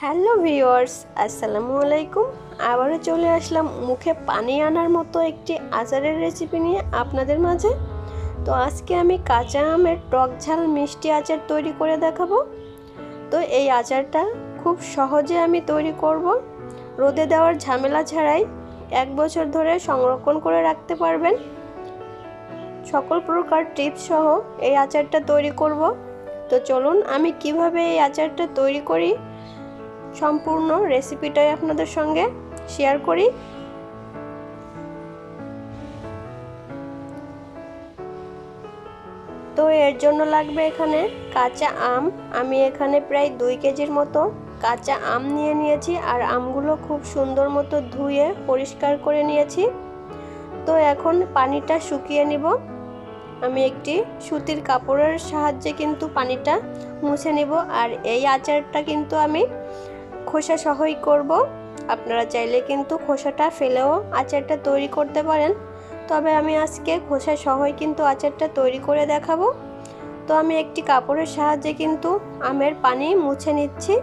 Hello viewers, আসসালামু আলাইকুম। আবারও চলে আসলাম মুখে পানি আনার মতো একটি আচারের রেসিপি নিয়ে আপনাদের মাঝে। তো আজকে আমি কাঁচা আমের টক ঝাল মিষ্টি আচার তৈরি করে দেখাবো। তো এই আচারটা খুব সহজে আমি তৈরি করব। রোদে দেওয়ার ঝামেলা ছাড়াই 1 বছর ধরে সংরক্ষণ করে রাখতে পারবেন। সকল প্রকার টিপস সহ এই আচারটা তৈরি করব। তো চলুন আমি কিভাবে এই আচারটা তৈরি করি সম্পূর্ণ রেসিপিটাই আপনাদের সঙ্গে শেয়ার করি। তো এর জন্য লাগবে এখানে কাঁচা আম। আমি এখানে প্রায় 2 কেজির মতো কাঁচা আম নিয়েছি আর আমগুলো খুব সুন্দর মতো ধুয়ে পরিষ্কার করে নিয়েছি। তো এখন পানিটা শুকিয়ে নিব। আমি একটি সুতির কাপড়ের সাহায্যে কিন্তু পানিটা মুছে নিব। আর এই আচারটা কিন্তু আমি খোসা সহই করব। আপনারা চাইলে কিন্তু খোসাটা ফেলেও আচারটা তৈরি করতে পারেন, তবে আমি আজকে খোসা সহই কিন্তু আচারটা তৈরি করে দেখাবো। তো আমি একটি কাপড়ের সাহায্যে কিন্তু আমের পানি মুছে নিচ্ছি।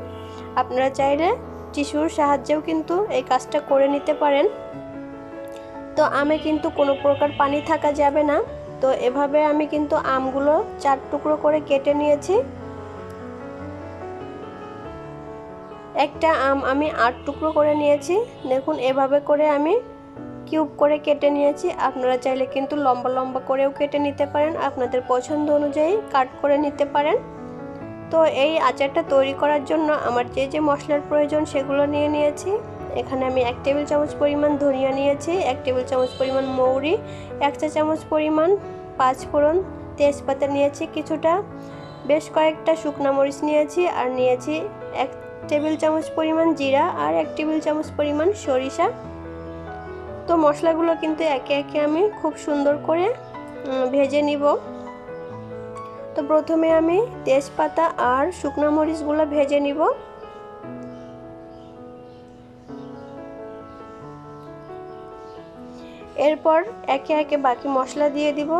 আপনারা চাইলে টিস্যুর সাহায্যেও কিন্তু এই কাজটা করে নিতে পারেন। তো আমে কিন্তু কোনো প্রকার পানি থাকা যাবে না। তো এভাবে আমি কিন্তু আমগুলো 4 টুকরো করে কেটে নিয়েছি। একটা আম আমি 8 টুকরো করে নিয়েছি। দেখুন এভাবে করে আমি কিউব করে কেটে নিয়েছি। আপনারা চাইলে কিন্তু লম্বা লম্বা করেও কেটে নিতে পারেন, আপনাদের পছন্দ অনুযায়ী কাট করে নিতে পারেন। তো এই আচারটা তৈরি করার জন্য আমার যে মশলার প্রয়োজন সেগুলো নিয়েছি। এখানে আমি 1 টেবিল চামচ পরিমাণ ধনিয়া নিয়েছি, 1 টেবিল চামচ পরিমাণ মৌরি, 1 চা চামচ পরিমাণ পাঁচফোড়ন, তেজপাতা নিয়েছি কিছুটা, বেশ কয়েকটা শুকনো মরিচ নিয়েছি, আর নিয়েছি 1 টেবিল চামচ পরিমাণ জিরা আর 1 টেবিল চামচ পরিমাণ সরিষা। তো মশলাগুলো কিন্তু একে একে আমি খুব সুন্দর করে ভেজে নিব। তো প্রথমে আমি তেজপাতা আর শুকনো মরিচগুলো ভেজে নিব। এরপর একে একে বাকি মশলা দিয়ে দিব।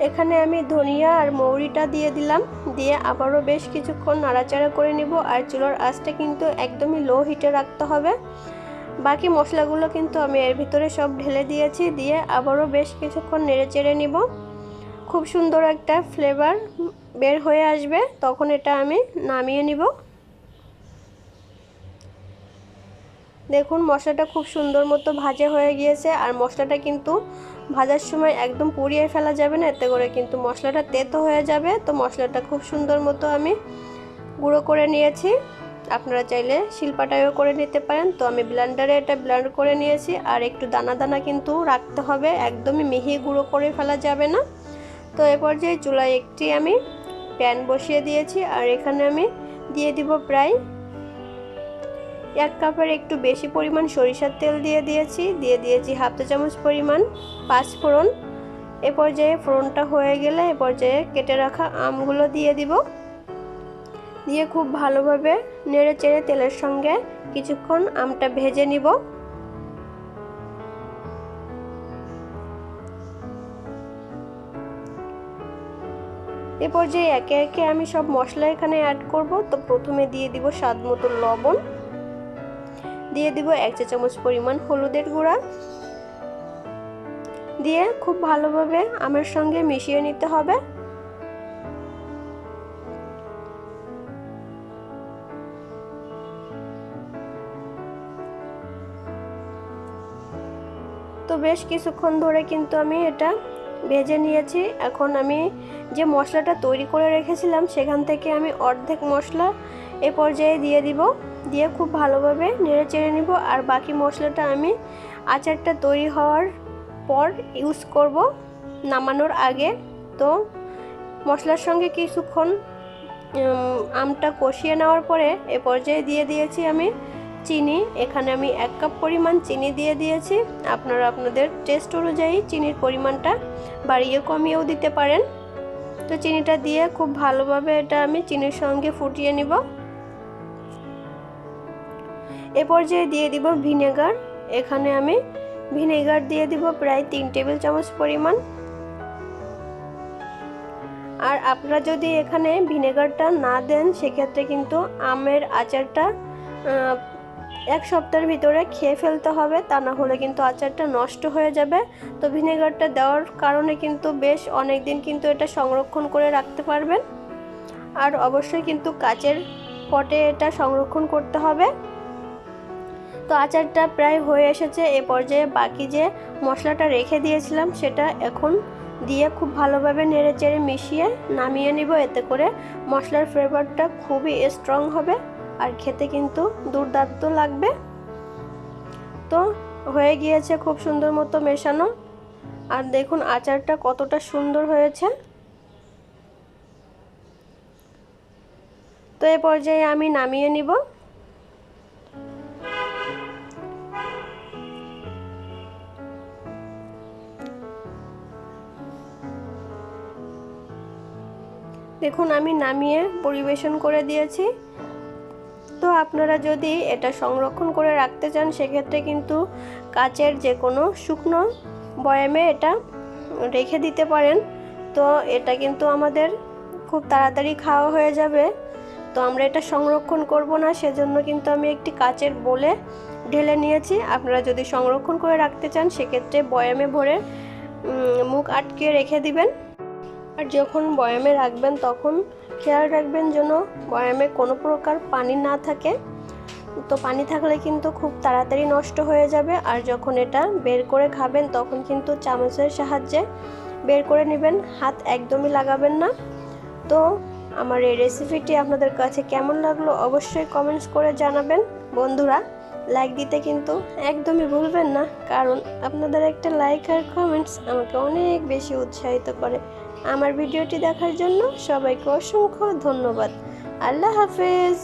এখানে আমি ধনিয়া আর মৌরিটা দিয়ে দিলাম, দিয়ে আবারও বেশ কিছুক্ষণ নাড়াচাড়া করে নিব। আর চুলার আঁচটা কিন্তু একদমই লো হিটে রাখতে হবে। বাকি মশলাগুলো কিন্তু আমি এর ভিতরে সব ঢেলে দিয়েছি, দিয়ে আবারও বেশ কিছুক্ষণ নেড়েচেড়ে নিব। খুব সুন্দর একটা ফ্লেভার বের হয়ে আসবে, তখন এটা আমি নামিয়ে নিব। দেখুন মশলাটা খুব সুন্দর মতো ভাজা হয়ে গিয়েছে। আর মশলাটা কিন্তু ভাজার সময় একদম পুড়িয়ে ফেলা যাবে না, এতে করে কিন্তু মশলাটা তেতো হয়ে যাবে। তো মশলাটা খুব সুন্দর মতো আমি গুঁড়ো করে নিয়েছি। আপনারা চাইলে শিলপাটায়ও করে নিতে পারেন। তো আমি ব্লেন্ডারে এটা ব্লেন্ড করে নিয়েছি। আর একটু দানা দানা কিন্তু রাখতে হবে, একদমই মিহি গুঁড়ো করে ফেলা যাবে না। তো এ পর্যায়ে চুলায় একটি আমি প্যান বসিয়ে দিয়েছি। আর এখানে আমি দিয়ে দিব প্রায় 1 কাপের একটু বেশি পরিমাণ সরিষার তেল দিয়ে দিয়েছি 1/2 চা চামচ পরিমাণ পাঁচফোড়ন। এ পর্যায়ে ফোড়নটা হয়ে গেলে এ পর্যায়ে কেটে রাখা আমগুলো দিয়ে দিব। দিয়ে খুব ভালোভাবে নেড়ে চেড়ে তেলের সঙ্গে কিছুক্ষণ আমটা ভেজে নিব। এ পর্যায়ে একে একে আমি সব মশলা এখানে অ্যাড করব। তো প্রথমে দিয়ে দিব স্বাদ মতো লবণ, দিয়ে দিব 1 চা চামচ পরিমাণ হলুদের গুঁড়া, দিয়ে খুব ভালোভাবে আমের সঙ্গে মিশিয়ে নিতে হবে। তো বেশ কিছুক্ষণ ধরে কিন্তু আমি এটা ভেজে নিয়েছি। এখন আমি যে মশলাটা তৈরি করে রেখেছিলাম সেখান থেকে আমি অর্ধেক মশলা এ পর্যায়ে দিয়ে দিব, দিয়ে খুব ভালোভাবে নেড়ে চেড়ে নিব। আর বাকি মশলাটা আমি আচারটা তৈরি হওয়ার পর ইউজ করব, নামানোর আগে। তো মশলার সঙ্গে কিছুক্ষণ আমটা কষিয়ে নেওয়ার পরে এ পর্যায়ে দিয়ে দিয়েছি আমি চিনি। এখানে আমি 1 কাপ পরিমাণ চিনি দিয়ে দিয়েছি। আপনারা আপনাদের টেস্ট অনুযায়ী চিনির পরিমাণটা বাড়িয়ে কমিয়েও দিতে পারেন। তো চিনিটা দিয়ে খুব ভালোভাবে এটা আমি চিনির সঙ্গে ফুটিয়ে নিব। এ পর্যায়ে দিয়ে দিব ভিনেগার। এখানে আমি ভিনেগার দিয়ে দিব প্রায় 3 টেবিল চামচ পরিমাণ। আর আপনারা যদি এখানে ভিনেগারটা না দেন সেক্ষেত্রে কিন্তু আমের আচারটা 1 সপ্তাহের ভিতরে খেয়ে ফেলতে হবে, তা না হলে কিন্তু আচারটা নষ্ট হয়ে যাবে। তো ভিনেগারটা দেওয়ার কারণে কিন্তু বেশ অনেক দিন কিন্তু এটা সংরক্ষণ করে রাখতে পারবেন। আর অবশ্যই কিন্তু কাচের পটে এটা সংরক্ষণ করতে হবে। তো আচারটা প্রায় হয়ে এসেছে। এ পর্যায়ে বাকি যে মশলাটা রেখে দিয়েছিলাম সেটা এখন দিয়ে খুব ভালোভাবে নেড়েচেড়ে মিশিয়ে নামিয়ে নিব। এতে করে মশলার ফ্লেভারটা খুবই স্ট্রং হবে আর খেতে কিন্তু দুর্দান্ত লাগবে। তো হয়ে গিয়েছে খুব সুন্দর মতো মেশানো। আর দেখুন আচারটা কতটা সুন্দর হয়েছে। তো এই পর্যায়ে আমি নামিয়ে নিব। দেখুন আমি নামিয়ে পরিবেশন করে দিয়েছি। তো আপনারা যদি এটা সংরক্ষণ করে রাখতে চান সেক্ষেত্রে কিন্তু কাচের যে কোনো শুকনো বয়ামে এটা রেখে দিতে পারেন। তো এটা কিন্তু আমাদের খুব তাড়াতাড়ি খাওয়া হয়ে যাবে। তো আমরা এটা সংরক্ষণ করব না, সেজন্য কিন্তু আমি একটি কাচের বোলে ঢেলে নিয়েছি। আপনারা যদি সংরক্ষণ করে রাখতে চান সেক্ষেত্রে বয়ামে ভরে মুখ আটকে রেখে দিবেন। আর যখন বয়ামে রাখবেন তখন খেয়াল রাখবেন যেন বয়ামে কোনো প্রকার পানি না থাকে। তো পানি থাকলে কিন্তু খুব তাড়াতাড়ি নষ্ট হয়ে যাবে। আর যখন এটা বের করে খাবেন তখন কিন্তু চামচের সাহায্যে বের করে নেবেন, হাত একদমই লাগাবেন না। তো আমার এই রেসিপিটি আপনাদের কাছে কেমন লাগলো অবশ্যই কমেন্টস করে জানাবেন। বন্ধুরা লাইক দিতে কিন্তু একদমই ভুলবেন না, কারণ আপনাদের একটা লাইক আর কমেন্টস আমাকে অনেক বেশি উৎসাহিত করে। আমার ভিডিওটি দেখার জন্য সবাইকে অসংখ্য ধন্যবাদ। আল্লাহ হাফেজ।